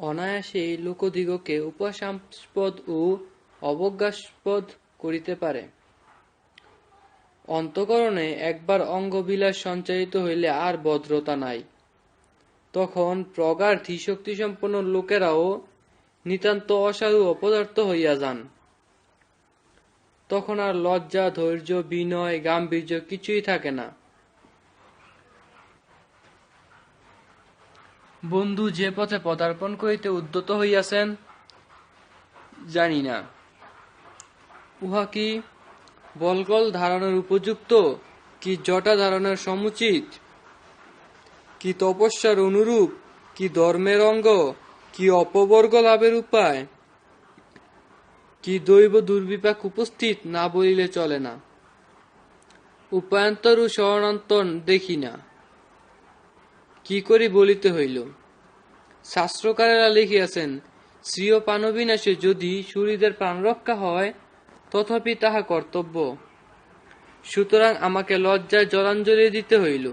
অনায়াসেই লোকদিগকে উপহাসাস্পদ ও অবজ্ঞাস্পদ করিতে পারে। অন্তঃকরণে একবার অঙ্গবিলাস সঞ্চারিত হইলে আর ভদ্রতা নাই। তখন প্রগাঢ় ধীশক্তিসম্পন্ন লোকেরাও নিতান্ত অসাধু অপদার্থ হইয়া যান। তখন আর লজ্জা, ধৈর্য, বিনয়, গাম্ভীর্য কিছুই থাকে না। বন্ধু যে পথে পদার্পণ করিতে উদ্যত হইয়াছেন, জানি না উহা কি বল্কল ধারণের উপযুক্ত, কি জটা ধারণের সমুচিত, কি তপস্যার অনুরূপ, কি ধর্মের অঙ্গ, কি অপবর্গ লাভের উপায়, কি দৈব দুর্বিপাক উপস্থিত, না বলিলে চলে না। উপায়ান্তর ও শরণান্তর দেখি না, কি করি বলিতে হইল। শাস্ত্রকারেরা লিখিয়াছেন, শ্রীয় প্রাণবিনাশে যদি শূরীদের প্রাণরক্ষা হয়, তথাপি তাহা কর্তব্য। সুতরাং আমাকে লজ্জায় জলাঞ্জলি দিতে হইল।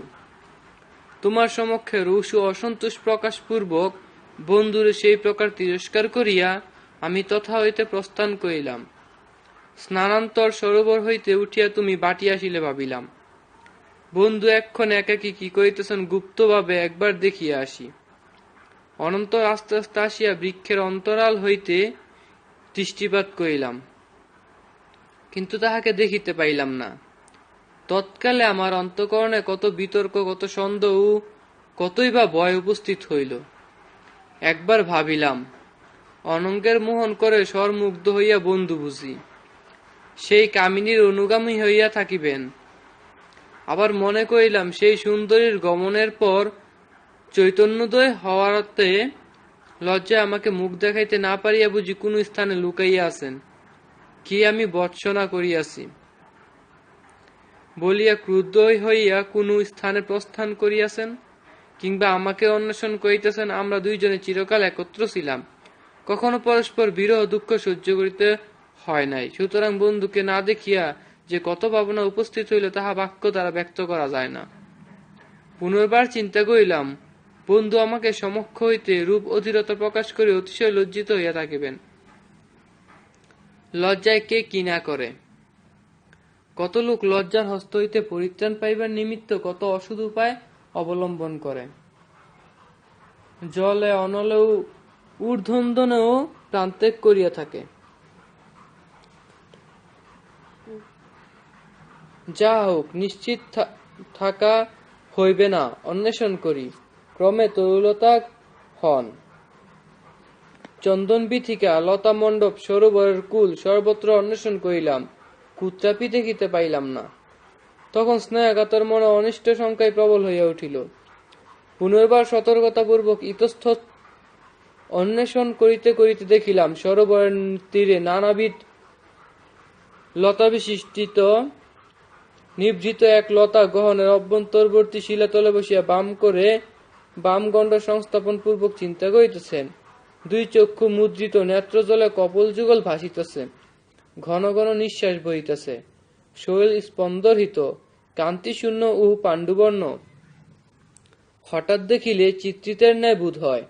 তোমার সমক্ষে রোষ ও অসন্তোষ প্রকাশপূর্বক বন্ধুরে সেই প্রকার তিরস্কার করিয়া আমি তথা হইতে প্রস্থান করিলাম। স্নানান্তর সরোবর হইতে উঠিয়া তুমি বাটি আসিলে ভাবিলাম, বন্ধু এক্ষণে একাকী কি করিতেছেন গুপ্তভাবে একবার দেখিয়া আসি। অনন্তর আস্তে আস্তে আসিয়া বৃক্ষের অন্তরাল হইতে দৃষ্টিপাত করিলাম, কিন্তু তাহাকে দেখিতে পাইলাম না। তৎকালে আমার অন্তঃকরণে কত বিতর্ক, কত সন্দেহ, কতই বা ভয় উপস্থিত হইল। একবার ভাবিলাম, অনঙ্গের মোহন করে স্বরমুগ্ধ হইয়া বন্ধু বুঝি সেই কামিনীর অনুগামী হইয়া থাকিবেন। আবার মনে করিলাম, সেই সুন্দরীর গমনের পর চৈতন্যোদয় হওয়াতে লজ্জায় আমাকে মুখ দেখাইতে না পারিয়া বুঝি কোন স্থানে লুকাইয়া আছেন, কি আমি ভর্ৎসনা করিয়াছি বলিয়া ক্রুদ্ধ হইয়া কোন স্থানে প্রস্থান করিয়াছেন, কিংবা আমাকে অন্বেষণ করিতেছেন। আমরা দুইজনে চিরকাল একত্র ছিলাম, কখনো পরস্পর বিরহ দুঃখ সহ্য করিতে হয় নাই। সুতরাং বন্ধুকে না দেখিয়া যে কত ভাবনা উপস্থিত হইল, তাহা বাক্য দ্বারা ব্যক্ত করা যায় না। পুনর্বার চিন্তা করিলাম, বন্ধু আমাকে সমক্ষ হইতে রূপ অধীরতা প্রকাশ করে অতিশয় লজ্জিত হইয়া থাকিবেন। লজ্জায় কে কি না করে। কত লোক লজ্জার হস্ত হইতে পরিত্রাণ পাইবার নিমিত্ত কত অসৎ উপায় অবলম্বন করে। জলে অনলেও ঊর্ধ্বন্ধনেও প্রাণত্যাগ করিয়া থাকে। যা হোক, নিশ্চিত থাকা হইবে না, অন্বেষণ করি। ক্রমে তরুলতা হন। চন্দন বীথিকা, লতা মণ্ডপ, সরোবরের কূল সর্বত্র অন্বেষণ করিলাম, কুত্রাপি দেখিতে পাইলাম না। তখন স্নেহাকাতর মনে অনিষ্ট শঙ্কায় প্রবল হইয়া উঠিল। পুনর্বার সতর্কতাপূর্বক ইতস্তত অন্বেষণ করিতে করিতে দেখিলাম, সরোবরের তীরে নানাবিধ লতাবিশিষ্ট নিভৃত এক লতা গহনের অভ্যন্তরবর্তী শিলাতলে বসিয়া বাম গণ্ড সংস্থাপন পূর্বক চিন্তা করিতেছেন। দুই চক্ষু মুদ্রিত, নেত্রজলে কপোল যুগল ভাসিতেছে, ঘন ঘন নিঃশ্বাস বহিতেছে, শরীর স্পন্দরহিত, কান্তিশূন্য ও পাণ্ডুবর্ণ। হঠাৎ দেখিলে চিত্রিতের ন্যায় বোধ হয়।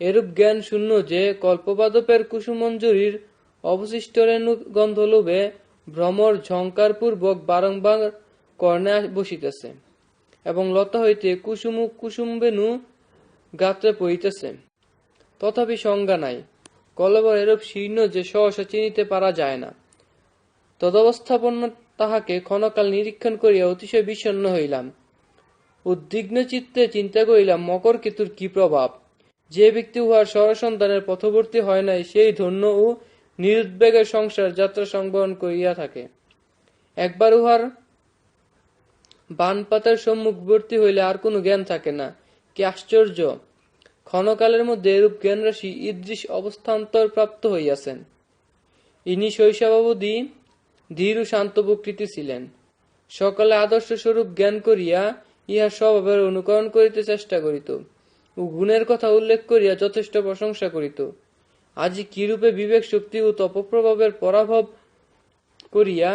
এরূপ জ্ঞান শূন্য যে কল্পবাদপের কুসুমঞ্জরীর অবশিষ্ট রেণু গন্ধলোভে ভ্রমর ঝঙ্কারপূর্বক বারংবার কর্ণে বসিতেছে, এবং লতা হইতে কুসুমবেণু গাত্রে পড়িতেছে, তথাপি সংজ্ঞা নাই। কলেবর এরূপ শীর্ণ যে সহসা চিনিতে পারা যায় না। তদবস্থাপন্ন তাহাকে ক্ষণকাল নিরীক্ষণ করিয়া অতিশয় বিষণ্ণ হইলাম। উদ্বিগ্ন চিত্তে চিন্তা করিলাম, মকর কেতুর কি প্রভাব। যে ব্যক্তি উহার সরসন্তানের পথবর্তী হয় নাই, সেই ধন্য ও নিরুদ্বেগের সংসার যাত্রা সংবরণ করিয়া থাকে। একবার উহার বানপাতের সম্মুখবর্তী হইলে আর কোন জ্ঞান থাকে না। কি আশ্চর্য! ক্ষণকালের মধ্যে এরূপ জ্ঞানরাশি ঈদৃশ অবস্থান্তর প্রাপ্ত হইয়াছেন। ইনি শৈশবাবধি ধীর ও শান্ত প্রকৃতি ছিলেন। সকলে আদর্শ স্বরূপ জ্ঞান করিয়া ইহার স্বভাবের অনুকরণ করিতে চেষ্টা করিত ও গুণের কথা উল্লেখ করিয়া যথেষ্ট প্রশংসা করিত। আজি কিরূপে বিবেক শক্তি ও তপপ্রভাবের পরাভব করিয়া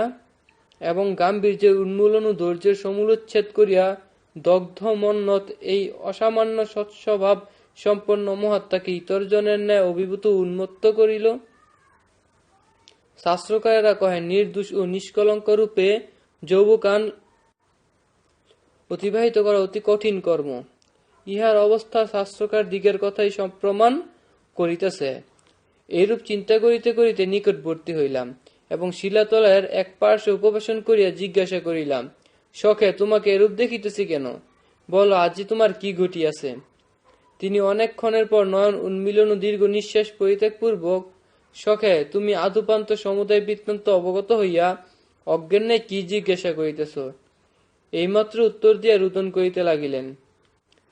এবং গাম্ভীর্যের উন্মূলন ও ধৈর্যের সমূলোচ্ছেদ করিয়া দগ্ধ মন্মথ এই অসামান্য সৎস্বভাব সম্পন্ন মহাত্মাকে ইতরজনের ন্যায় অভিভূত উন্মত্ত করিল? শাস্ত্রকারেরা কহেন, নির্দোষ ও নিষ্কলঙ্ক রূপে যৌবকান অতিবাহিত করা অতি কঠিন কর্ম। ইহার অবস্থা শাস্ত্রকার দিগের কথাই প্রমাণ করিতেছে। এইরূপ চিন্তা করিতে করিতে নিকটবর্তী হইলাম এবং শিলাতলের এক পার্শ্বে উপবেশন করিয়া জিজ্ঞাসা করিলাম, সখে, তোমাকে এরূপ দেখিতেছি কেন? বলো, আজি তোমার কি ঘটিয়াছে? তিনি অনেকক্ষণের পর নয়ন উন্মিলন ও দীর্ঘ নিঃশ্বাস পরিত্যাগপূর্বক, সখে, তুমি আদুপান্ত সমুদায় বৃত্তান্ত অবগত হইয়া অজ্ঞানে কি জিজ্ঞাসা করিতেছ? এইমাত্র উত্তর দিয়া রুদন করিতে লাগিলেন।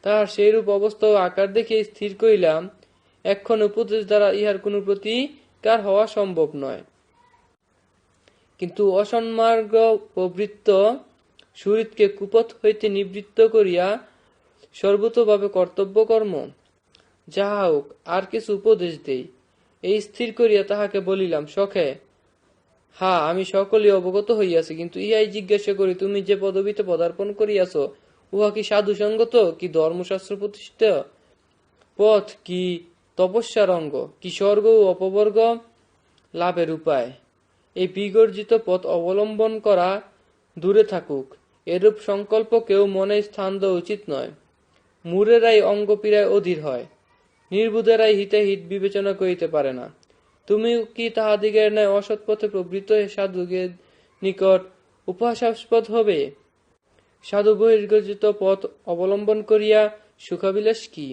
তাহার সেইরূপ অবস্থা ও আকার দেখিয়া স্থির করিলাম, এক্ষণ উপদেশ দ্বারা ইহার কোন প্রতিকার হওয়া সম্ভব নয়। কিন্তু অসন্মার্গ প্রবৃত্ত সুহৃদকে কুপথ হইতে নিবৃত্ত করিয়া সর্বতোভাবে কর্তব্য কর্ম। যাহা হোক, আর কিছু উপদেশ দেই। এই স্থির করিয়া তাহাকে বলিলাম, সখে, আমি সকলেই অবগত হইয়াছি, কিন্তু ইহাই জিজ্ঞাসা করি, তুমি যে পদবীতে পদার্পণ করিয়াছ, উহা কি সাধুসঙ্গত, কি ধর্মশাস্ত্র প্রতিষ্ঠিত পথ, কি তপস্যার অঙ্গ, কি স্বর্গ ও অপবর্গ লাভের উপায়? এই বিগর্জিত পথ অবলম্বন করা দূরে থাকুক, এরূপ সংকল্প কেউ মনে স্থান দেওয়া উচিত নয়। মূঢ়েরাই অঙ্গপীড়ায় অধীর হয়, নির্বুধেরাই হিতাহিত বিবেচনা করিতে পারে না। তুমি কি তাহাদিগের ন্যায় অসৎ পথে প্রবৃত্ত সাধুদের নিকট উপহাসাস্পদ হবে? সাধু বহির্গত পথ অবলম্বন করিয়া সুখাবিলাস কি?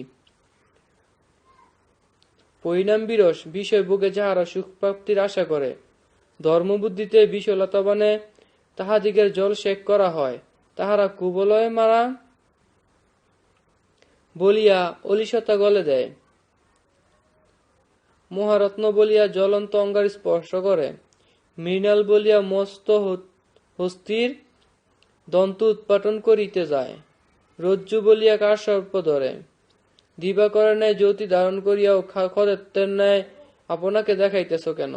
পরিণাম বিরস বিষয় ভোগে যাহারা সুখ প্রাপ্তির আশা করে, ধর্মবুদ্ধিতে বিষলতাবানে তাহাদিগের জল শেখ করা হয়, তাহারা কুবলয় মারা বলিয়া অলিশতা গলে দেয়, মহারত্ন বলিয়া জ্বলন্ত অঙ্গার স্পর্শ করে, মৃণাল বলিয়া মস্ত হস্তির দন্ত উৎপাটন করিতে যায়, রজ্জু বলিয়া কাঠসর্প ধরে, দিবাকরের ন্যায় জ্যোতি ধারণ করিয়াও খদেত্বের ন্যায় আপনাকে দেখাইতেছ কেন?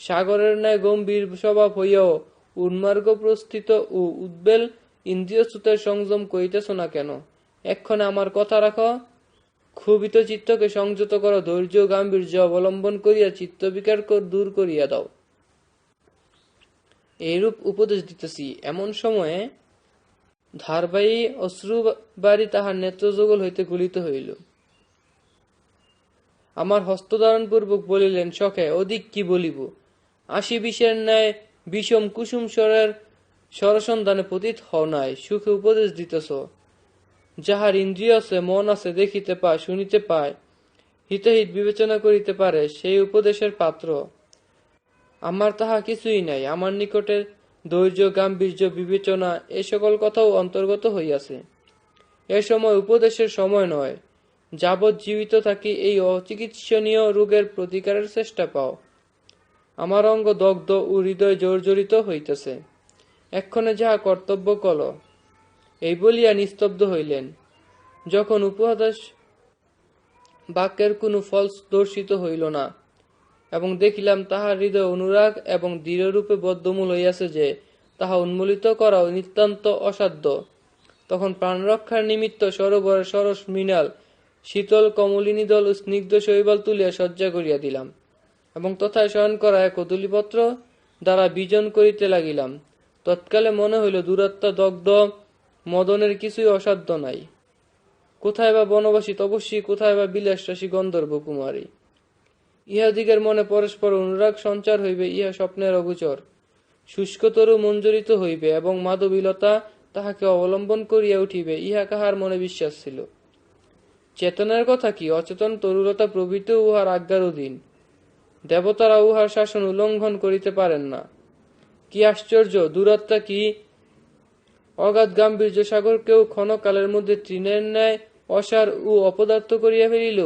সাগরের ন্যায় গম্ভীর স্বভাব হইয়াও উন্মার্গ প্রস্থিত ও উদ্বেল ইন্দ্রিয় স্রোতের সংযম করিতেছ না কেন? এক্ষণে আমার কথা রাখো, ক্ষোভিত চিত্তকে সংযত করো, ধৈর্য ও গাম্ভীর্য অবলম্বন করিয়া চিত্তবিকার দূর করিয়া দাও। এইরূপ উপদেশ দিতেছি, এমন সময়ে ধারবায়ী অশ্রুবারি তাহার নেত্রযুগল হইতে গলিত হইল। আমার হস্তধারণ পূর্বক বলিলেন, সখে, অধিক কি বলিব? ৮০ বিষের ন্যায় বিষম কুসুম স্বরের স্বরসন্ধানে পতিত হও নাই, সুখে উপদেশ দিতেছ। যাহার ইন্দ্রিয় আছে, মন আছে, দেখিতে পায়, শুনিতে পায়, হিতাহিত বিবেচনা করিতে পারে, সেই উপদেশের পাত্র। আমার তাহা কিছুই নাই। আমার নিকটে ধৈর্য, গাম্ভীর্য, বিবেচনা এ সকল কথাও অন্তর্গত হইয়াছে। এ সময় উপদেশের সময় নয়। যাবৎ জীবিত থাকি এই অচিকিৎসনীয় রোগের প্রতিকারের চেষ্টা পাও। আমার অঙ্গ দগ্ধ ও হৃদয় জর্জরিত হইতেছে, এক্ষণে যাহা কর্তব্য কল। এই বলিয়া নিস্তব্ধ হইলেন। যখন উপদেশ বাক্যের কোনো ফল দর্শিত হইল না এবং দেখিলাম তাহার হৃদয় অনুরাগ এবং দৃঢ়রূপে বদ্ধমূল হইয়াছে যে তাহা উন্মূলিত করা নিতান্ত অসাধ্য, তখন প্রাণরক্ষার নিমিত্ত সরোবরের সরস মৃণাল শীতল কমলিনী দল ও স্নিগ্ধ শৈবাল তুলিয়া সজ্জা করিয়া দিলাম এবং তথায় শয়ন করা এক কদলীপত্র দ্বারা বিজন করিতে লাগিলাম। তৎকালে মনে হইল দূরাত্মা দগ্ধ মদনের কিছুই অসাধ্য নাই। কোথায় বা বনবাসী তপস্বী, কোথায় বা বিলাসরাশি গন্ধর্ব কুমারী। ইহাদিগের মনে পরস্পর অনুরাগ সঞ্চার হইবে, ইহা স্বপ্নের অগোচর। শুষ্কতরু মঞ্জরিত হইবে এবং মাধবীলতা তাহাকে অবলম্বন করিয়া উঠিবে, ইহা কাহার মনে বিশ্বাস ছিল? চেতনের কথা কি? অচেতন তরুলতা প্রভৃতি উহার আজ্ঞার অধীন। দেবতারা উহার শাসন উল্লঙ্ঘন করিতে পারেন না। কি আশ্চর্য! দূরাত্মা কি অগাধ গাম্ভীর্য সাগরকেও ক্ষণকালের মধ্যে তৃণের ন্যায় অসার ও অপদার্থ করিয়া ফেলিল।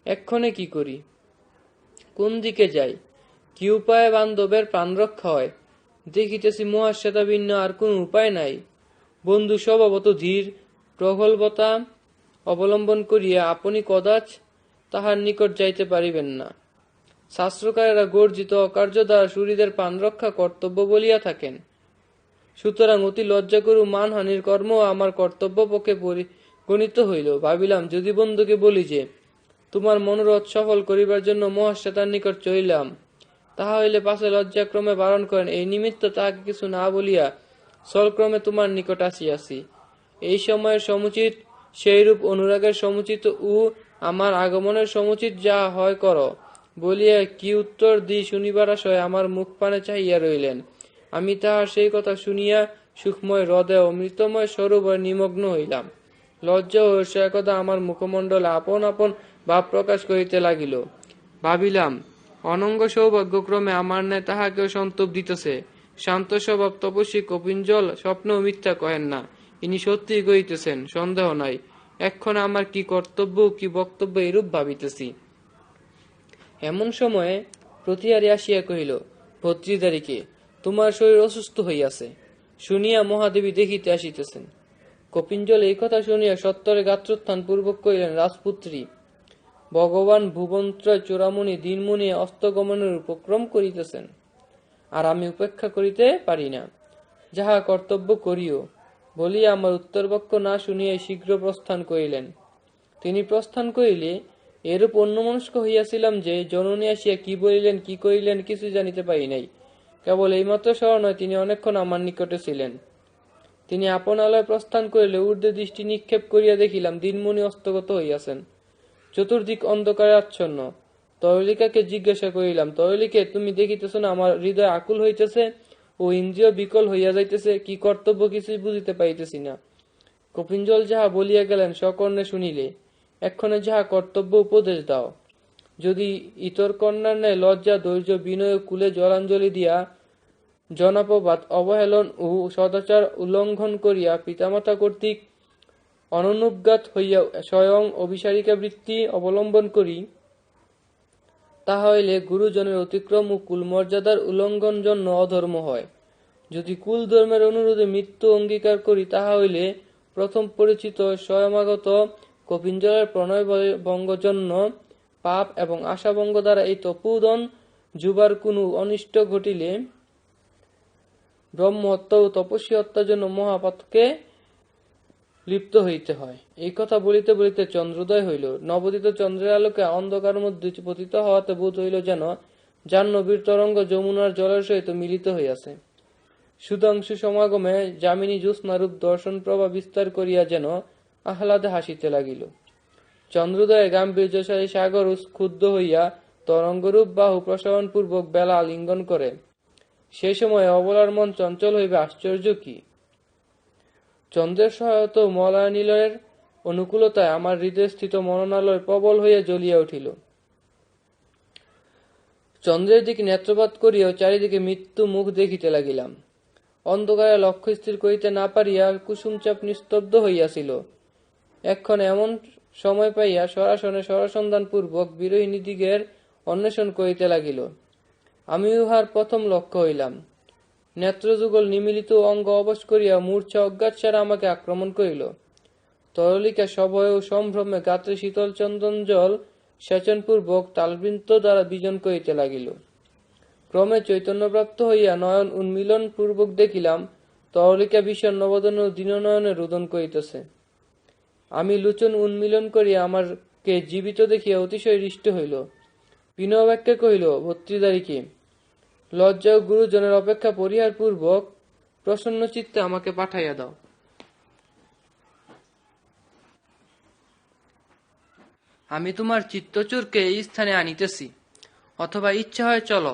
এক্ষণে কি করি? কোন দিকে যাই? কি উপায়ে বান্ধবের প্রাণরক্ষা হয়? দেখিতেছি মহাশ্বেতা ভিন্ন আর কোন উপায় নাই। বন্ধু স্বভাবত ধীর প্রগল্ভতা অবলম্বন করিয়া আপনি কদাচ তাহার নিকট যাইতে পারিবেন না। শাস্ত্রকারেরা গর্জিত অকার্য দ্বারা শরীরের প্রাণরক্ষা কর্তব্য বলিয়া থাকেন। সুতরাং অতি লজ্জা করু মানহানির কর্ম আমার কর্তব্য পক্ষে খনিত হইল। ভাবিলাম, যদি বন্ধুকে বলি যে তোমার মনোরথ সফল করিবার জন্য মহাশ্বেতার নিকট চলিলাম, তাহা হইলে পাছে লজ্জাক্রমে বারণ করেন, এই নিমিত্ত তাহাকে কিছু না বলিয়া সলক্রমে তোমার নিকট আসিয়াছি। এই সময়ের সমুচিত সেইরূপ অনুরাগের সমুচিত ও আমার আগমনের সমুচিত যা হয় কর বলিয়া কি উত্তর দিই শুনিবার আশয় আমার মুখ পানে চাহিয়া রইলেন। আমি তাহার সেই কথা শুনিয়া সুখময় হৃদয় ও মৃতময় সরোবর নিমগ্ন হইলাম। লজ্জা ও একদা আমার মুখমণ্ডলে আপন আপন ভাব প্রকাশ করিতে লাগিল। ভাবিলাম, অনঙ্গ সৌভাগ্যক্রমে আমার ন্যায় তাহাকেও সন্তোপ দিতেছে। শান্ত স্বভাব তপস্বী কপিঞ্জল স্বপ্নেও মিথ্যা কহেন না, ইনি সত্যিই কহিতেছেন, সন্দেহ নাই। এখন আমার কি কর্তব্য কি বক্তব্য এরূপ ভাবিতেছি। এমন সময়ে প্রতিহারী আসিয়া কহিল, ভর্তৃদ্বারিকে, তোমার শরীর অসুস্থ হইয়াছে শুনিয়া মহাদেবী দেখিতে আসিতেছেন। কপিঞ্জল এই কথা শুনিয়া সত্তরে গাত্রোত্থান পূর্বক কহিলেন, রাজপুত্রী, ভগবান ভুবনত্রয় চূড়ামণি দিনমণি অস্তগমনের উপক্রম করিতেছেন, আর আমি উপেক্ষা করিতে পারি না, যাহা কর্তব্য করিও বলিয়া আমার উত্তরবক্ষ না শুনিয়া শীঘ্র প্রস্থান করিলেন। তিনি প্রস্থান করিলে এরূপ অন্যমনস্ক হইয়াছিলাম যে জননী আসিয়া কি বলিলেন কি করিলেন কিছু জানিতে পারি নাই। কেবল এইমাত্র স্মরণ হয় তিনি অনেকক্ষণ আমার নিকটে ছিলেন। তিনি আপনালয়ে প্রস্থান করিলে ঊর্ধ্বে দৃষ্টি নিক্ষেপ করিয়া দেখিলাম দিনমণি হস্তগত হইয়াছেন, চতুর্দিক অন্ধকারে আচ্ছন্ন। তরলিকাকে জিজ্ঞাসা করিলাম, তরলিকে, তুমি দেখিতেছ না আমার হৃদয় আকুল হইতেছে ও ইন্দ্রিয় বিকল হইয়া যাইতেছে, কি কর্তব্য কিছুই বুঝিতে পাইতেছি না। কপিঞ্জল যাহা বলিয়া গেলেন সকর্ণে শুনিলে, এক্ষণে যাহা কর্তব্য উপদেশ দাও। যদি ইতর কন্যার ন্যায় লজ্জা ধৈর্য বিনয় কুলে জলাঞ্জলি দিয়া জনাপবাদ অবহেলন ও সদাচার উল্লঙ্ঘন করিয়া পিতামাতা কর্তৃক অননুজ্ঞাত হইয়া স্বয়ং অভিসারিকা বৃত্তি অবলম্বন করি, তাহা হইলে গুরুজনের অতিক্রম ও কুলমর্যাদার উল্লঙ্ঘন জন্য অধর্ম হয়। যদি কুল ধর্মের অনুরোধে মৃত্যু অঙ্গীকার করি, তাহা হইলে প্রথম পরিচিত স্বয়মাগত কপিঞ্জলের প্রণয় ভঙ্গ জন্য পাপ এবং আশাভঙ্গ দ্বারা এই তপোদন যুবার কোনো অনিষ্ট ঘটিলে ব্রহ্ম হত্যা ও তপস্বী হত্যার জন্য মহাপাতকে লিপ্ত হইতে হয়। এই কথা বলিতে বলিতে চন্দ্রোদয় হইল। নবোদিত চন্দ্রের আলোকে অন্ধকার মধ্যে পতিত হওয়াতে বোধ হইল যেন জাহ্নবীর তরঙ্গ যমুনার জলের সহিত মিলিত হইয়াছে। সুধাংশু সমাগমে যামিনী জ্যোৎস্নারূপ দর্শন প্রভা বিস্তার করিয়া যেন আহ্লাদে হাসিতে লাগিল। চন্দ্রোদয়ে গাম্ভীর্যশালী সাগর ক্ষুব্ধ হইয়া তরঙ্গরূপ বাহু প্রসারণ পূর্বক বেলা আলিঙ্গন করে। সেই সময় অবলার মন চঞ্চল হইবে আশ্চর্য কি! চন্দ্রের সহায়ত মলয় নিলয়ের অনুকূলতায় আমার হৃদয় স্থিত মননালয় প্রবল হইয়া জ্বলিয়া উঠিল। চন্দ্রের দিকে নেত্রপাত করিয়াও চারিদিকে মৃত্যু মুখ দেখিতে লাগিলাম। অন্ধকারে লক্ষ্য স্থির করিতে না পারিয়া কুসুমচাপ নিস্তব্ধ হইয়াছিল। এখন এমন সময় পাইয়া সরাসনে সরাসন্ধান পূর্বক বিরোহিণী দিগের অন্বেষণ করিতে লাগিল। আমি উহার প্রথম লক্ষ্য হইলাম। নেত্রযুগল নিমিলিত অঙ্গ অবশ করিয়া মূর্ছা অজ্ঞাতসারে আমাকে আক্রমণ করিল। তরলিকা সভয় ও সম্ভ্রমে গাত্রে শীতল চন্দন জল সেচনপূর্বক তালবৃন্ত দ্বারা বিজন করিতে লাগিল। ক্রমে চৈতন্যপ্রাপ্ত হইয়া নয়ন উন্মিলন পূর্বক দেখিলাম তরলিকা ভীষণ নবদন ও দীননয়নে রোদন করিতেছে। আমি লোচন উন্মিলন করিয়া আমারকে জীবিত দেখিয়া অতিশয় হৃষ্ট হইল। বিনয় বাক্যে কহিল, ভর্তৃদ্বারিকে, লজ্জা ও গুরুজনের অপেক্ষা পরিহার পূর্বক প্রসন্ন চিত্তে আমাকে পাঠাইয়া দাও। আমি তোমার চিত্তচূরকে এই স্থানে আনিতেছি, অথবা ইচ্ছা হয় চলো,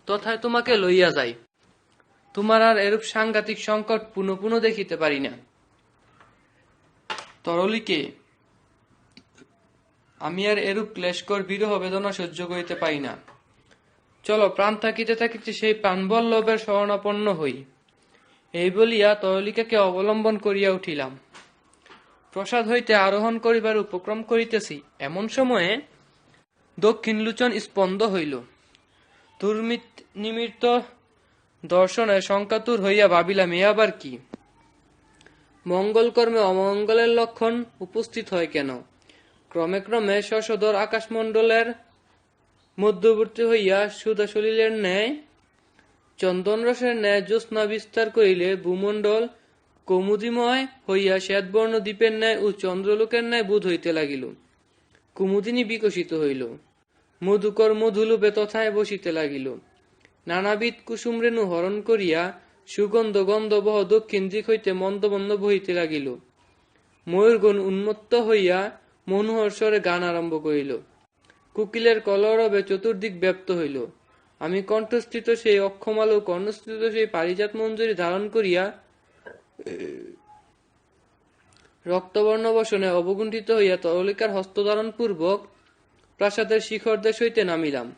তথায় তোমাকে লইয়া যাই। তোমার আর এরূপ সাংঘাতিক সংকট পুনঃ পুনঃ দেখিতে পারি না। তরলিকে, আমি আর এরূপ ক্লেশকর বিরহ বেদনা সহ্য করিতে পারি না। চলো, প্রাণ থাকিতে থাকিতে সেই প্রাণবল্লভের শরণাপন্ন হই। এই বলিয়া তরলিকাকে অবলম্বন করিয়া উঠিলাম। প্রসাদ হইতে আরোহণ করিবার উপক্রম করিতেছি, এমন সময়ে দক্ষিণ লোচন স্পন্দ হইল। দুর্নিমিত্ত দর্শনে শঙ্কাতুর হইয়া ভাবিলাম, এ আবার কি? মঙ্গলকর্মে অমঙ্গলের লক্ষণ উপস্থিত হয় কেন? ক্রমে ক্রমে শশধর আকাশমণ্ডলের মধ্যবর্তী হইয়া সুধা সলিলের ন্যায় চন্দনরসের ন্যায় জ্যোৎস্না বিস্তার করিলে ভূমণ্ডল কৌমুদিময় হইয়া শ্বেতবর্ণ দ্বীপের ন্যায় ও চন্দ্রলোকের ন্যায় বোধ হইতে লাগিল। কুমুদিনী বিকশিত হইল, মধুকর মধুলোপে তথায় বসিতে লাগিল। নানাবিধ কুসুমরেণু হরণ করিয়া সুগন্ধ গন্ধবহ দক্ষিণ দিক হইতে মন্দ মন্দ বহিতে লাগিল। ময়ূরগণ উন্মত্ত হইয়া মনোহর স্বরে গান আরম্ভ করিল। কোকিলের কলরবে চতুর্দিক ব্যাপ্ত হইল। আমি কণ্ঠস্থিত সেই অক্ষমাল ও কর্ণস্থিত সেই পারিজাত মঞ্জুরি ধারণ করিয়া রক্তবর্ণ বসনে অবগুণ্ঠিত হইয়া তরলিকার হস্তধারণ পূর্বক প্রাসাদের শিখর দেশ হইতে নামিলাম।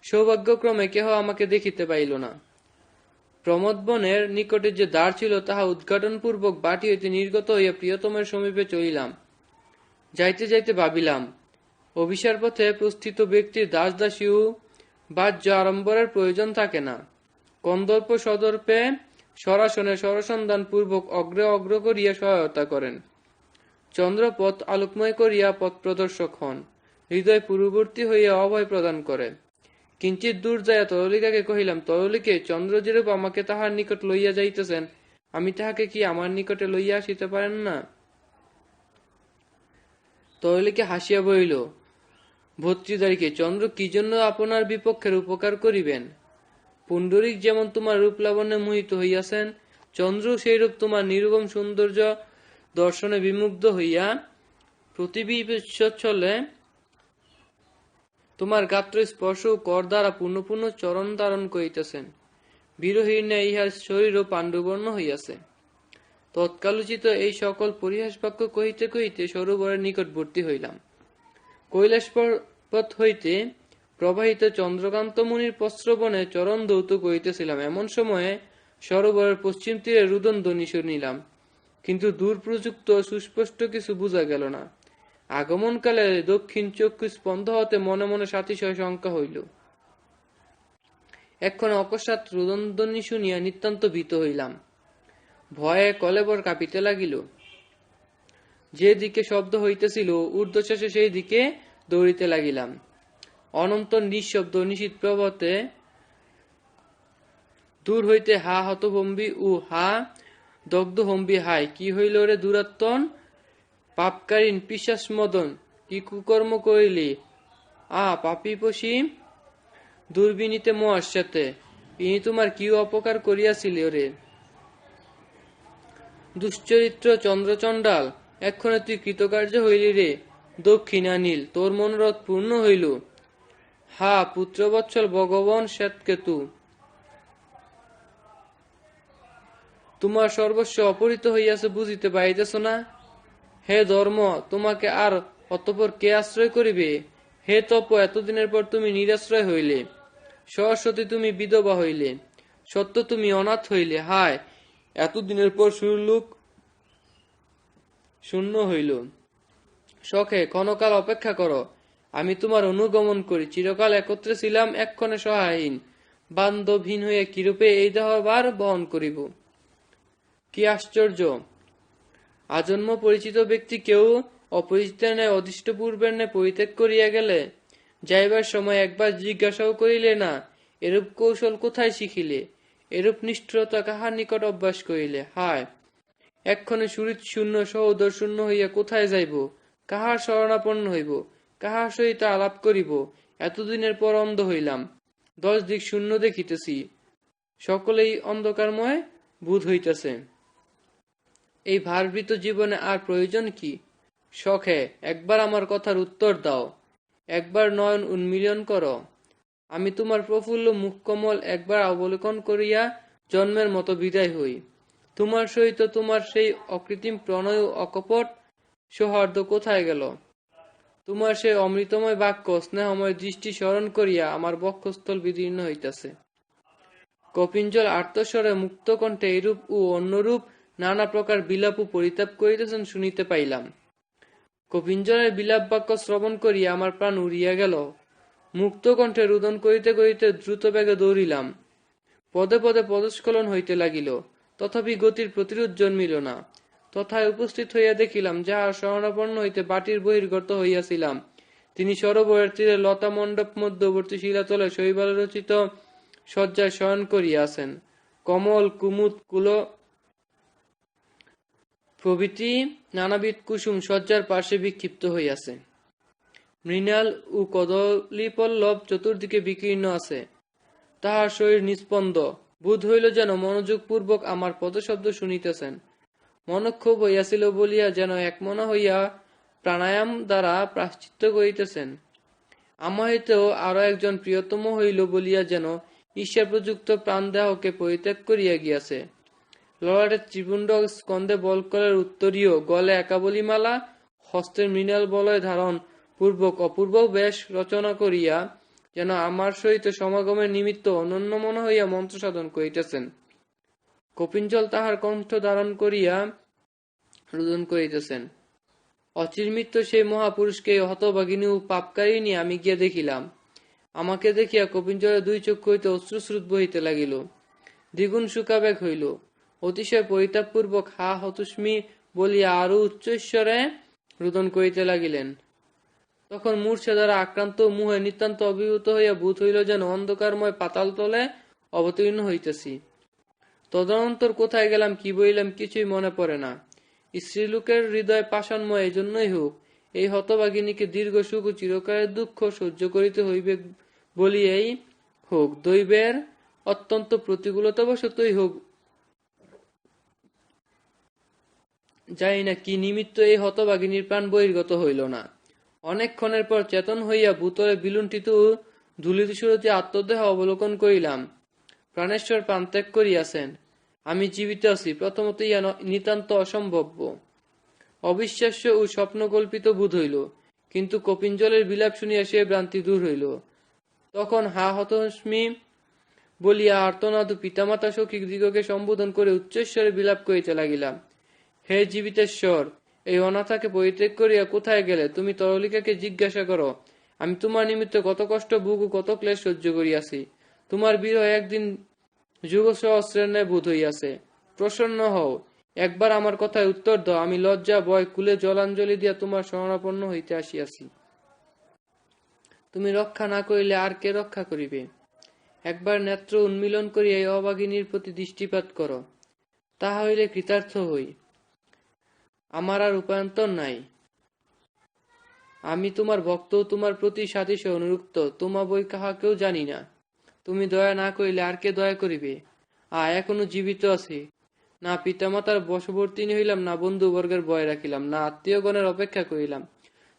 সৌভাগ্যক্রমে কেহ আমাকে দেখিতে পাইল না। প্রমোদবনের নিকটে যে দ্বার ছিল তাহা উদ্ঘাটন পূর্বক বাটি হইতে নির্গত হইয়া প্রিয়তমের সমীপে চলিলাম। যাইতে যাইতে ভাবিলাম, অভিসার পথে প্রস্থিত ব্যক্তির দাস দাসী ও বাহ্য আড়ম্বরের প্রয়োজন থাকে না। কন্দর্প সদর্পে সরাসনে সরসন্ধান পূর্বক অগ্রে অগ্র করিয়া সহায়তা করেন। চন্দ্রপথ আলোকময় করিয়া পথ প্রদর্শক হন। হৃদয় পূর্ববর্তী হইয়া অভয় প্রদান করে। কিঞ্চিত দূর যাইয়া তরলিকাকে কহিলাম, তরলিকে, চন্দ্র যেরূপ আমাকে তাহার নিকট লইয়া যাইতেছেন, আমি তাহাকে কি আমার নিকটে লইয়া আসিতে পারেন না? তরলিকে হাসিয়া বলিল, ভর্তৃদ্বারিকে, চন্দ্র কি জন্য আপনার বিপক্ষের উপকার করিবেন? পুণ্ডরীক যেমন তোমার রূপ লাবণ্যে মোহিত হইয়াছেন, চন্দ্র সেইরূপ তোমার নিরুপম সৌন্দর্য দর্শনে বিমুগ্ধ হইয়া প্রতিবিচ্ছলে তোমার গাত্র স্পর্শ ও কর দ্বারা পূর্ণ পূর্ণ চরণ ধারণ করিতেছেন। বিরহীর ন্যায় ইহার শরীরও পাণ্ডুবর্ণ হইয়াছে। তৎকালোচিত এই সকল পরিহাস বাক্য কহিতে কহিতে সরোবরের নিকটবর্তী হইলাম। কৈলাস পর্বত হইতে প্রবাহিত চন্দ্রকান্ত মুনির প্রস্রবণে চরণ দৌত করিতেছিলাম। এমন সময়ে সরোবরের পশ্চিম তীরে রুদন ধ্বনি শুনিলাম, কিন্তু দূর প্রযুক্ত সুস্পষ্ট কিছু বুঝা গেল না। আগমনকালে দক্ষিণ চক্ষু স্পন্দ হতে মনে মনে সাতিশয় শঙ্কা হইল। এক্ষণে অকস্মাৎ রুদনধ্বনি শুনিয়া নিতান্ত ভীত হইলাম। ভয়ে কলেবর কাঁপিতে লাগিল। যে দিকে শব্দ হইতেছিল ঊর্ধ্বশ্বাসে সেই দিকে দৌড়িতে লাগিলাম। অনন্ত নিঃশব্দ নিশীথ প্রভাতে দূর হইতে হা হতভম্বী ও হা দগ্ধহম্বী হায়, কি হইল রে দুরাত্মন? পাপকারীন পিশাচ মদন, কি কুকর্ম করিলি? পাপী পশি দুর্বিনীতে মহাশ্চাতে, ইনি তোমার কি অপকার করিয়াছিল রে? দুশ্চরিত্র চন্দ্রচণ্ডাল, এক্ষণে তুই কৃতকার্য হইলি রে। দক্ষিণানীল, তোর মনোরথ পূর্ণ হইল। হা পুত্রবৎসল ভগবান শ্বেতকেতু, তোমার সর্বস্ব অপহৃত হইয়াছে, বুঝিতে পারিতেছ না? হে ধর্ম, তোমাকে আর অতঃপর কে আশ্রয় করিবে? হে তপ, এতদিনের পর তুমি নিরাশ্রয় হইলে। সরস্বতী, তুমি বিধবা হইলে। সত্য, তুমি অনাথ হইলে। হায়, এতদিনের পর সুরলোক শূন্য হইল। সখে, ক্ষণকাল অপেক্ষা করো, আমি তোমার অনুগমন করি। চিরকাল একত্রে ছিলাম, এক্ষণে সহায়হীন বান্ধবহীন হইয়া কিরূপে এই দেহভার বহন করিব? কি আশ্চর্য! আজন্ম পরিচিত ব্যক্তি কেউ অপরিচিতের ন্যায় অদৃষ্ট পূর্বের ন্যায় পরিত্যাগ করিয়া গেলে যাইবার সময় একবার জিজ্ঞাসাও করিলে না, এরূপ কৌশল কোথায় শিখিলে? এরূপ নিষ্ঠুরতা কাহার নিকট অভ্যাস করিলে? হায়, এক্ষণে সুহৃৎ শূন্য সহোদর শূন্য হইয়া কোথায় যাইব? কাহার শরণাপন্ন হইব? কাহার সহিত আলাপ করিব? এতদিনের পর অন্ধ হইলাম, 10 দিক শূন্য দেখিতেছি, সকলেই অন্ধকারময় বোধ হইতেছে। এই ভারবৃত জীবনে আর প্রয়োজন কি? সখে, একবার আমার কথার উত্তর দাও, একবার নয়ন উন্মীলন করো। আমি তোমার প্রফুল্ল মুখকমল একবার অবলোকন করিয়া জন্মের মতো বিদায় হই। তোমার সহিত তোমার সেই অকৃত্রিম প্রণয় ও অকপট সৌহার্দ্য কোথায় গেল? তোমার সেই অমৃতময় বাক্য স্নেহময় দৃষ্টি স্মরণ করিয়া আমার বক্ষস্থল বিদীর্ণ হইতেছে। কপিঞ্জল আর্তস্বরে মুক্ত কণ্ঠে এরূপ ও অন্যরূপ নানা প্রকার বিলাপ ও পরিতাপ করিতেছেন শুনিতে পাইলাম। কপিঞ্জলের বিলাপ বাক্য শ্রবণ করিয়া আমার প্রাণ উড়িয়া গেল। মুক্ত কণ্ঠে রুদন করিতে করিতে দ্রুত বেগে দৌড়িলাম। পদে পদে পদস্খলন হইতে লাগিল, তথাপি গতির প্রতিরোধ জন্মিল না। তথায় উপস্থিত হইয়া দেখিলাম, যাহার শরণাপন্ন হইতে বাটির বহির্গত হইয়াছিলাম, তিনি সরোবরের তীরে লতা মণ্ডপ মধ্যবর্তী শিলাতলে শৈবাল রচিত শয্যায় শয়ন করিয়া আছেন। কমল কুমুদ প্রভৃতি নানাবিধ কুসুম শয্যার পার্শ্বে বিক্ষিপ্ত হইয়াছে। মৃণাল ও কদলীপল্লব চতুর্দিকে বিকীর্ণ আছে। তাহার শরীর নিস্পন্দ, বোধ হইল যেন মনোযোগপূর্বক আমার পদশব্দ শুনিতেছেন। মনক্ষোভ হইয়াছিল বলিয়া যেন একমনা হইয়া প্রাণায়াম দ্বারা প্রায়শ্চিত্ত করিতেছেন। আমার হইতেও আরো একজন প্রিয়তম হইল বলিয়া যেন ঈশ্বর প্রযুক্ত প্রাণদেহকে পরিত্যাগ করিয়া গিয়াছে। ললাটের ত্রিপুণ্ড, স্কন্ধে বলকলের উত্তরীয়, গলে একাবলীমালা, হস্তের মৃণাল বলয় ধারণ পূর্বক অপূর্ব বেশ রচনা করিয়া যেন আমার সহিত সমাগমের নিমিত্ত অনন্য মনে হইয়া মন্ত্র সাধন করিতেছেন। কপিঞ্জল তাহার কণ্ঠ ধারণ করিয়া রোদন করিতেছেন। অচিরমিত্র সেই মহাপুরুষকে হতভাগিনী ও পাপকারিণী আমি গিয়া দেখিলাম। আমাকে দেখিয়া কপিঞ্জলের দুই চক্ষু হইতে অশ্রুস্রোত বহিতে লাগিল। দ্বিগুণ শোকাবেগ হইল। অতিশয় পরিতাপপূর্বক হা হতুস্মি বলিয়া আরো উচ্চস্বরে রোদন করিতে লাগিলেন। তখন মূর্ছা দ্বারা আক্রান্ত মুহে নিতান্ত অভিভূত হইয়া বোধ হইল যেন অন্ধকারময় পাতাল তলে অবতীর্ণ হইতেছি। তদনন্তর কোথায় গেলাম, কি বইলাম, কিছুই মনে পড়ে না। স্ত্রীলোকের হৃদয় পাষাণময়, এই জন্যই হোক এই হতভাগিনীকে দীর্ঘ সুখ ও চিরকালের দুঃখ সহ্য করিতে হইবে বলিয়াই হোক, দৈবের অত্যন্ত প্রতিকূলতাবশতই হোক, জানি না কি নিমিত্ত এই হতভাগিনীর প্রাণ বহির্গত হইল না। অনেকক্ষণের পর চেতন হইয়া ভূতলে বিলুণ্ঠিত ধূলিধূসরতি আত্মদেহ অবলোকন করিলাম। প্রাণেশ্বর প্রাণত্যাগ করিয়াছেন, আমি জীবিত আছি। প্রথমত ইহা নিতান্ত অসম্ভব্য, অবিশ্বাস্য ও স্বপ্নকল্পিত বোধ হইল। কিন্তু কপিঞ্জলের বিলাপ শুনিয়া সে ভ্রান্তি দূর হইল। তখন হা হতস্মি বলিয়া আর্তনাদ পিতামাতা সখী দিগকে সম্বোধন করে উচ্চস্বরে বিলাপ করিতে লাগিলাম। হে জীবিতেশ্বর, এই অনাথাকে পরিত্যাগ করিয়া কোথায় গেলে? তুমি তরলিকাকে জিজ্ঞাসা করো। আমি তোমার নিমিত্ত কত কষ্ট ভোগ ও কত ক্লেশ সহ্য করিয়াছি। তোমার বিরহ একদিন যুগ সহস্রের ন্যায় বোধ হইয়াছে। প্রসন্ন হও, একবার আমার কথায় উত্তর দাও। আমি লজ্জা ভয় কুলে জলাঞ্জলি দিয়া তোমার শরণাপন্ন হইতে আসিয়াছি। তুমি রক্ষা না করিলে আর কে রক্ষা করিবে? একবার নেত্র উন্মিলন করিয়া এই অভাগিনীর প্রতি দৃষ্টিপাত করো, তাহা হইলে কৃতার্থ হই। আমার আর উপায়ন্তর নাই। আমি তোমার ভক্ত, তোমার প্রতি সাতিশে অনুরক্ত। তোমা বই কাহাকেও জানি না। তুমি দয়া না করিলে আর কে দয়া করিবে? এখনো জীবিত আছি। না পিতামাতার বশবর্তিনী হইলাম, না বন্ধুবর্গের ভয় রাখিলাম, না আত্মীয়গণের অপেক্ষা করিলাম।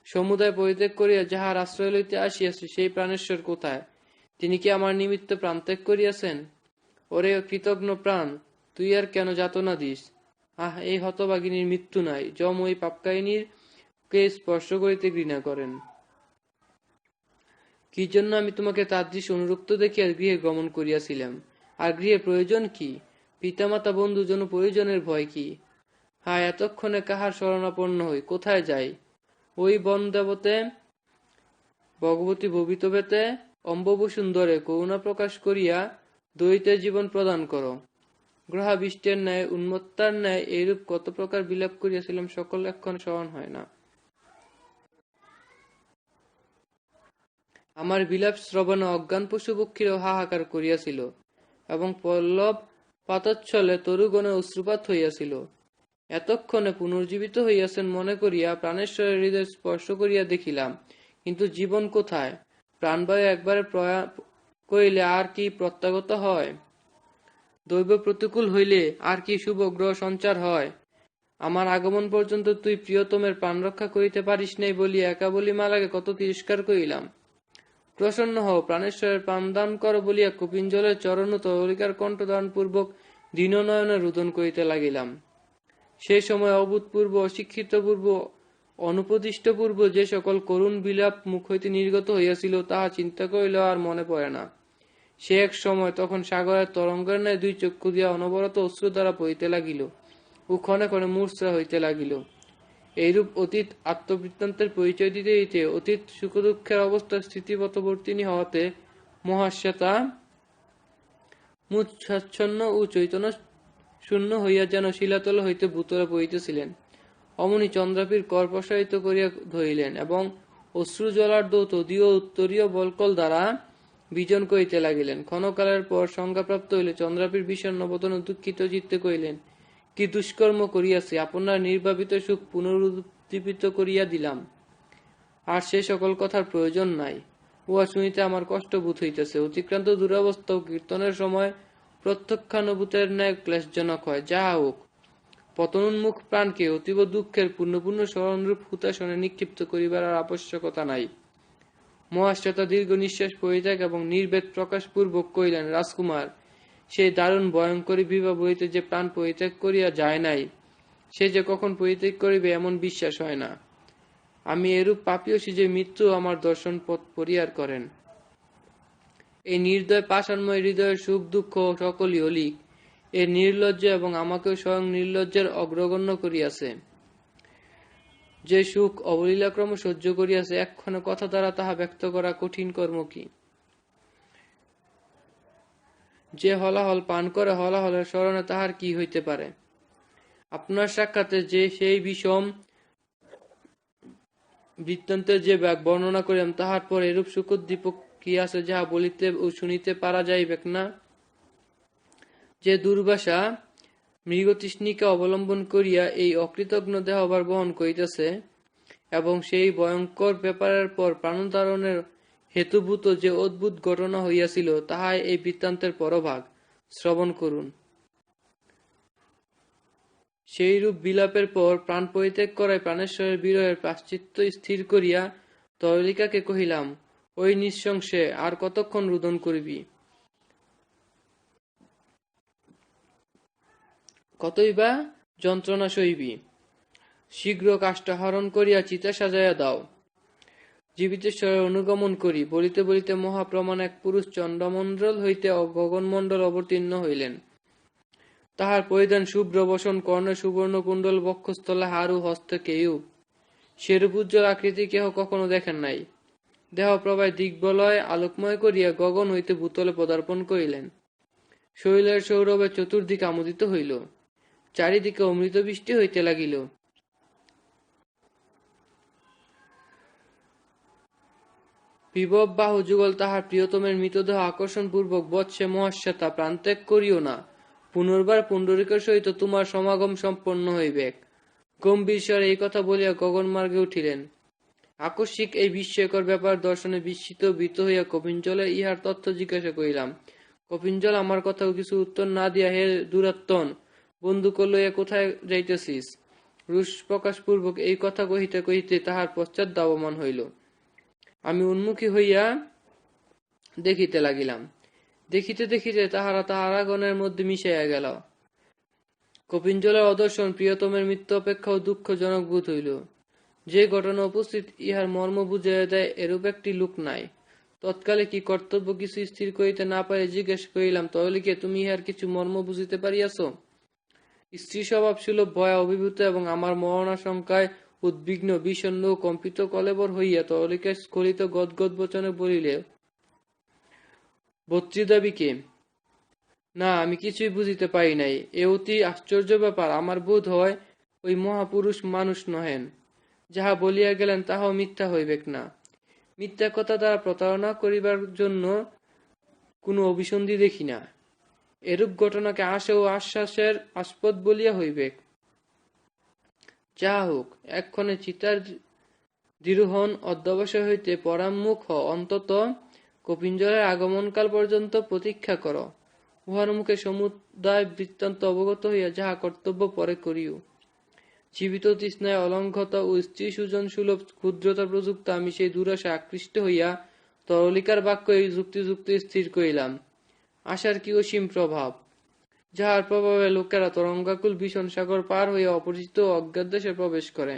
সমুদায় পরিত্যাগ করিয়া যাহার আশ্রয় লইতে আসিয়াছি, সেই প্রাণেশ্বর কোথায়? তিনি কি আমার নিমিত্ত প্রাণত্যাগ করিয়াছেন? ওরে কৃতজ্ঞ প্রাণ, তুই আর কেন যাতনা দিস? এই হতভাগিনীর মৃত্যু নাই। যম ওই পাপকাহিনীর কে স্পর্শ করিতে ঘৃণা করেন। কি জন্য আমি তোমাকে তাদৃশ অনুরক্ত দেখিয়া গৃহে গমন করিয়াছিলাম? আর গৃহে প্রয়োজন কি? পিতামাতা বন্ধুজন পরিজনের ভয় কি? এতক্ষণে কাহার শরণাপন্ন হই, কোথায় যাই? ওই বন দেবতে ভগবতী ভবিতবেতে অম্ববু সুন্দরে করুণা প্রকাশ করিয়া দৈতে জীবন প্রদান করো। গ্রহাবিষ্টের ন্যায় উন্মত্তার ন্যায় এইরূপ কত প্রকার বিলাপ করিয়াছিলাম, সকল এক্ষণ স্মরণ হয় না। আমার বিলাপ শ্রবণে অজ্ঞান পশুপক্ষীরও হাহাকার করিয়াছিল, এবং পল্লব পাতচ্ছলে তরুগণে অশ্রুপাত হইয়াছিল। এতক্ষণে পুনর্জীবিত হইয়াছেন মনে করিয়া প্রাণেশ্বরের হৃদয় স্পর্শ করিয়া দেখিলাম। কিন্তু জীবন কোথায়? প্রাণবায়ু একবারে প্রয়াণ করিলে আর কি প্রত্যাগত হয়? দৈব প্রতিকূল হইলে আর কি শুভ গ্রহ সঞ্চার হয়? আমার আগমন পর্যন্ত তুই প্রিয়তমের প্রাণ রক্ষা করিতে পারিস নাই বলিয়া একাবলী মালাকে কত তিরস্কার করিলাম। প্রসন্ন হও, প্রাণেশ্বরের প্রাণদান কর বলিয়া কপিঞ্জলের চরণ তরলিকার কণ্ঠদান পূর্বক দীননয়নে রোদন করিতে লাগিলাম। সেই সময় অভূতপূর্ব, অশিক্ষিত পূর্ব, অনুপদিষ্ট পূর্ব যে সকল করুণ বিলাপ মুখ হইতে নির্গত হইয়াছিল, তাহা চিন্তা করিলেও আর মনে পড়ে না। সে এক সময় তখন সাগরের তরঙ্গের ন্যায় দুই চক্ষু দিয়া অনবরত অশ্রু দ্বারা বহিতে লাগিল ও ক্ষণে ক্ষণে মূর্ছা হইতে লাগিল। এইরূপ অতীত আত্মবৃত্তান্তের পরিচয় দিতে দিতে অতীত সুখ দুঃখের অবস্থা স্থিতিবতবর্তিনী হওয়াতে মহাশ্বেতা মুচ্ছন্ন ও চৈতন্য শূন্য হইয়া যেন শিলাতল হইতে ভূতলে পড়িতেছিলেন। অমনি চন্দ্রাপীর কর প্রসারিত করিয়া ধরিলেন এবং অশ্রু জলার্ধ তদীয় উত্তরীয় বলকল দ্বারা বিজন করিতে লাগিলেন। ক্ষণকালের পর সংজ্ঞাপ্রাপ্ত হইলে চন্দ্রাপীর বিষণ্ণ বদন দুঃখিত চিত্তে কহিলেন, কি দুষ্কর্ম করিয়াছি, আপনার নির্বাপিত সুখ পুনরুদ্দীপিত করিয়া দিলাম। আর সে সকল কথার প্রয়োজন নাই, উহা শুনিতে আমার কষ্ট বোধ হইতেছে। অতিক্রান্ত দুরবস্থা কীর্তনের সময় প্রত্যক্ষানুভূতের ন্যায় ক্লেশজনক হয়। যাহা হোক, পতনোন্মুখ প্রাণকে অতীব দুঃখের পূর্ণ স্মরণরূপ হুতাশনে নিক্ষিপ্ত করিবার আর আবশ্যকতা নাই। মহাশ্বেতা দীর্ঘ নিঃশ্বাস পরিত্যাগ এবং নির্বেদ প্রকাশপূর্বক কহিলেন, রাজকুমার, সেই দারুণ ভয়ঙ্করী বিবাহ হইতে যে প্রাণ পরিত্যাগ করিয়া যায় নাই, সে যে কখন পরিত্যাগ করিবে এমন বিশ্বাস হয় না। আমি এরূপ পাপিয়সী যে মৃত্যু আমার দর্শন পথ পরিহার করেন। এই নির্দয় পাষাণময় হৃদয়ের সুখ দুঃখ সকলই অলিক। এ নির্লজ্জ এবং আমাকেও স্বয়ং নির্লজ্জের অগ্রগণ্য করিয়াছে। যে সুখ অবলীলাক্রম সহ্য করিয়াছে, এক্ষণে কথা দ্বারা তাহা ব্যক্ত করা কঠিন কর্ম কি। যে হলাহল পান করে, হলাহলের স্মরণে তাহার কি হইতে পারে। আপনার সাক্ষাতে যে সেই বিষম বৃত্তান্তের যে বর্ণনা করিলাম, তাহার পর এরূপ সুখোদ্দীপক কি আছে যাহা বলিতে ও শুনিতে পারা যাইবেক না। যে দুর্বাসা মৃগতৃষ্ণিকা অবলম্বন করিয়া এই অকৃতজ্ঞ দেহভার বহন করিতেছে এবং সেই ভয়ঙ্কর ব্যাপারের পর প্রাণোদ্ধারণের হেতুভূত যে অদ্ভুত ঘটনা হইয়াছিল, তাহাই এই বৃত্তান্তের পরভাগ। শ্রবণ করুন। সেইরূপ বিলাপের পর প্রাণ পরিত্যাগ করায় প্রাণেশ্বরের বিরহের প্রায়শ্চিত্ত স্থির করিয়া তরলিকাকে কহিলাম, ওই নিঃশংসে, আর কতক্ষণ রুদন করিবি? কতই বা যন্ত্রণা সইবি? শীঘ্র কাষ্ঠ হরণ করিয়া চিতা সাজাইয়া দাও। জীবিতেশ্বরের অনুগমন করি। বলিতে বলিতে মহাপ্রমাণ এক পুরুষ চন্দ্রমণ্ডল হইতে গগনমণ্ডল অবতীর্ণ হইলেন। তাহার পরিধান শুভ্র বসন, কর্ণে সুবর্ণ কুণ্ডল, বক্ষস্থলে হার ও হস্তে কেয়ূপ। সেরূপ উজ্জ্বল আকৃতি কেহ কখনো দেখেন নাই। দেহ প্রবায় দিগ্বলয় আলোকময় করিয়া গগন হইতে ভূতলে পদার্পণ করিলেন। শৈলের সৌরভে চতুর্দিক আমোদিত হইল। চারিদিকে অমৃত বৃষ্টি হইতে লাগিল। বিভব বাহু যুগল তাহার প্রিয়তমের মৃতদেহ আকর্ষণপূর্বক বৎসে মহাশ্বেতা, প্রাণত্যাগ করিও না। পুনর্বার পুণ্ডরীকের সহিত তোমার সমাগম সম্পন্ন হইবেক। গম্ভীর স্বরে এই কথা বলিয়া গগনমার্গে উঠিলেন। আকস্মিক এই বিস্ময়কর ব্যাপার দর্শনে বিস্মিত ভীত হইয়া কপিঞ্জলের ইহার তথ্য জিজ্ঞাসা করিলাম। কপিঞ্জল আমার কথাও কিছু উত্তর না দিয়া, হে দুরাত্মন, বন্দুক লইয়া কোথায় যাইতেছিস? রুষ প্রকাশপূর্বক এই কথা কহিতে কহিতে তাহার পশ্চাৎ ধাবমান হইল। আমি উন্মুখী হইয়া দেখিতে লাগিলাম। দেখিতে দেখিতে তাহারা তাহারাগণের মধ্যে মিশাইয়া গেল। কপিঞ্জলের অদর্শন প্রিয়তমের মৃত্যু অপেক্ষাও দুঃখজনক বোধ হইল। যে ঘটনা উপস্থিত ইহার মর্ম বুঝাইয়া দেয়, এরূপ একটি লোক নাই। তৎকালে কি কর্তব্য কিছু স্থির করিতে না পারে জিজ্ঞাসা করিলাম, তরলিকে, তুমি ইহার কিছু মর্ম বুঝিতে পারিয়াছ? স্ত্রী স্বভাব সুলভ ভয় অভিভূত এবং আমার মরণাশঙ্কায় উদ্বিগ্ন, বিষণ্ণ ও কম্পিত কলেবর হইয়া তরলিকা স্খলিত গদগদ বচনে বলিলে, ভর্তৃদেবীকে, না, আমি কিছুই বুঝিতে পারি নাই। এ অতি আশ্চর্য ব্যাপার। আমার বোধ হয় ওই মহাপুরুষ মানুষ নহেন। যাহা বলিয়া গেলেন তাহাও মিথ্যা হইবেক না। মিথ্যা কথা দ্বারা প্রতারণা করিবার জন্য কোনো অভিসন্ধি দেখি না। এরূপ ঘটনাকে আশা ও আশ্বাসের আস্পদ বলিয়া হইবেক। যাহা হোক, এক্ষণে চিতার দৃঢ়হন, অধ্যবসায় হইতে পরাঙ্মুখ অন্তত কপিঞ্জলের আগমনকাল পর্যন্ত প্রতীক্ষা কর। উহার মুখে সমুদায় বৃত্তান্ত অবগত হইয়া যাহা কর্তব্য পরে করিও। জীবিত তৃষ্ণায় অলঙ্ঘত ও স্ত্রী সুজন সুলভ ক্ষুদ্রতা প্রযুক্ত আমি সেই দুরাশায় আকৃষ্ট হইয়া তরলিকার বাক্য এই যুক্তিযুক্ত স্থির করিলাম। আশার কি অসীম প্রভাব, যাহার প্রভাবে লোকেরা তরঙ্গাকুল ভীষণ সাগর পার হইয়া অপরিচিত অজ্ঞাত দেশে প্রবেশ করে,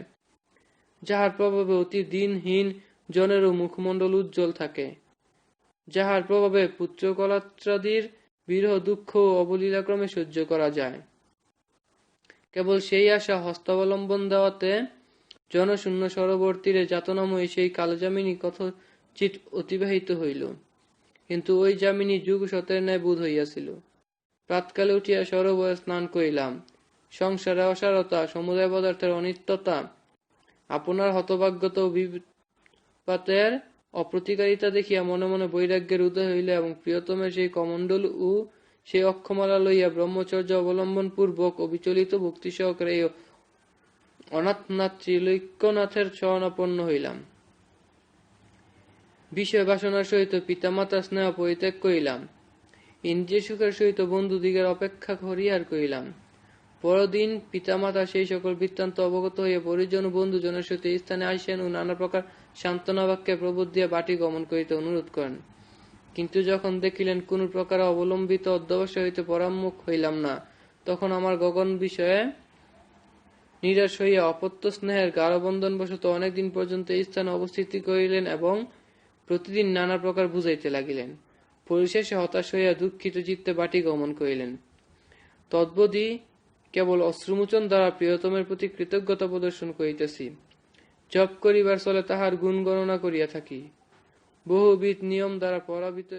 যাহার প্রভাবে অতি দিনহীন জনেরও মুখমণ্ডল উজ্জ্বল থাকে, যাহার প্রভাবে পুত্রকলাত্রাদির বিরহ দুঃখ ও অবলীলাক্রমে সহ্য করা যায়। কেবল সেই আশা হস্তাবলম্বন দেওয়াতে জনশূন্য সরোবর তীরে যাতনাময়ী সেই কালযামিনী কথচিৎ অতিবাহিত হইল। কিন্তু ওই যামিনী যুগ শতের ন্যায় বোধ হইয়াছিল। প্রাতকালে উঠিয়া সরোবরে স্নান করিলাম। সংসারে অসারতা, সমুদায় পদার্থের অনিত্যতা, আপনার হতভাগ্যতা ও বিপাতের অপ্রতিকারিতা দেখিয়া মনে মনে বৈরাগ্যের উদয় হইল এবং প্রিয়তমের সেই কমণ্ডল ও সেই অক্ষমালা লইয়া ব্রহ্মচর্য অবলম্বন পূর্বক অবিচলিত ভক্তি সহকারে এই অনাথনাথ ত্রিলৈক্যনাথের শরণাপন্ন হইলাম। বিষয় বাসনার সহিত পিতামাতার স্নেহ পরিত্যাগ করিলাম। ইন্দ্রিয় সুখের সহিত বন্ধুদিগের অপেক্ষা হরিয়ার করিলাম। পরদিন পিতামাতা সেই সকল বৃত্তান্ত অবগত হইয়া পরিজন ও বন্ধুজনের সহিত এই স্থানে আসেন ও নানা প্রকার সান্ত্বনা বাক্যে প্রবোধ দিয়া বাটি গমন করিতে অনুরোধ করেন। কিন্তু যখন দেখিলেন কোন প্রকার অবলম্বিত অধ্যবসায় হইতে পরামুখ হইলাম না, তখন আমার গগন বিষয়ে নিরাশ হইয়া অপত্য স্নেহের গাঢ়বন্ধন বশত অনেকদিন পর্যন্ত এই স্থানে অবস্থিতি করিলেন এবং প্রতিদিন নানা প্রকার বুঝাইতে লাগিলেন। পরিশেষে হতাশ হইয়া দুঃখিত চিত্তে বাটি গমন করিলেন। তদ্বদি কেবল অশ্রুমোচন দ্বারা প্রিয়তমের প্রতি কৃতজ্ঞতা প্রদর্শন করিতেছি। জপ করিবার চলে তাহার গুণ গণনা করিয়া থাকি। বহুবিধ নিয়ম দ্বারা পরাবিত